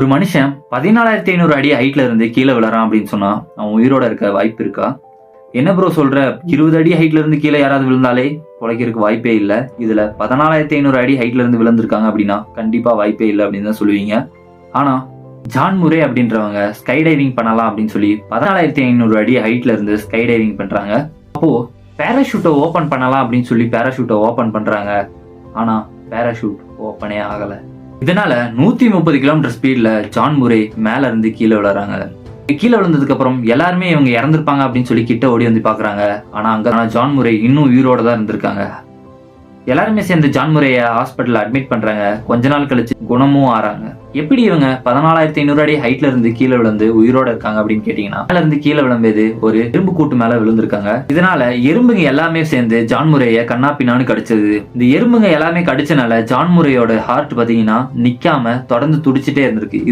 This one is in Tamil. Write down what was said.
ஒரு மனுஷன் 14,500 அடி ஹைட்ல இருந்து கீழே விழறான் அப்படின்னு சொன்னா அவன் உயிரோட இருக்க வாய்ப்பு இருக்கா? என்ன ப்ரோ சொல்ற? 20 அடி ஹைட்ல இருந்து கீழே யாராவது விழுந்தாலே பொழைக்கிறதுக்கு வாய்ப்பே இல்ல. இதுல 14,500 அடி ஹைட்ல இருந்து விழுந்திருக்காங்க அப்படின்னா கண்டிப்பா வாய்ப்பே இல்லை அப்படின்னு தான் சொல்லுவீங்க. ஆனா ஜான் முரே அப்படின்றவங்க ஸ்கை டைவிங் பண்ணலாம் அப்படின்னு சொல்லி 14,500 அடி ஹைட்ல இருந்து ஸ்கை டைவிங் பண்றாங்க. அப்போ பேராஷூட்டை ஓபன் பண்ணலாம் அப்படின்னு சொல்லி பேராஷூட்டை ஓபன் பண்றாங்க. ஆனா பேராஷூட் ஓபனே ஆகல. இதனால 130 கிலோமீட்டர் ஸ்பீட்ல ஜான் முரே மேல இருந்து கீழே விழுறாங்க. கீழே விழுந்ததுக்கு அப்புறம் எல்லாருமே இவங்க இறந்திருப்பாங்க அப்படின்னு சொல்லி கிட்ட ஓடி வந்து பாக்குறாங்க. ஆனா அங்க ஜான் முரே இன்னும் உயிரோட தான் இருந்திருக்காங்க. எல்லாருமே சேர்ந்து ஜான் முரேய ஹாஸ்பிட்டல் அட்மிட் பண்றாங்க. கொஞ்ச நாள் கழிச்சு குணமும் ஆறாங்க. எப்படி இவங்க 14,500 அடி ஹைட்ல இருந்து கீழே விழுந்து உயிரோட இருக்காங்க அப்படின்னு கேட்டீங்கன்னா, மேல இருந்து கீழே விழும்போது ஒரு எறும்பு கூட்டு மேல விழுந்திருக்காங்க. இதனால எறும்புங்க எல்லாமே சேர்ந்து ஜான் முரேய கண்ணா பின்னான்னு கடிச்சது. இந்த எறும்புங்க எல்லாமே கடிச்சனால ஜான் முரேயோட ஹார்ட் பாத்தீங்கன்னா நிக்காம தொடர்ந்து துடிச்சிட்டே இருந்திருக்கு.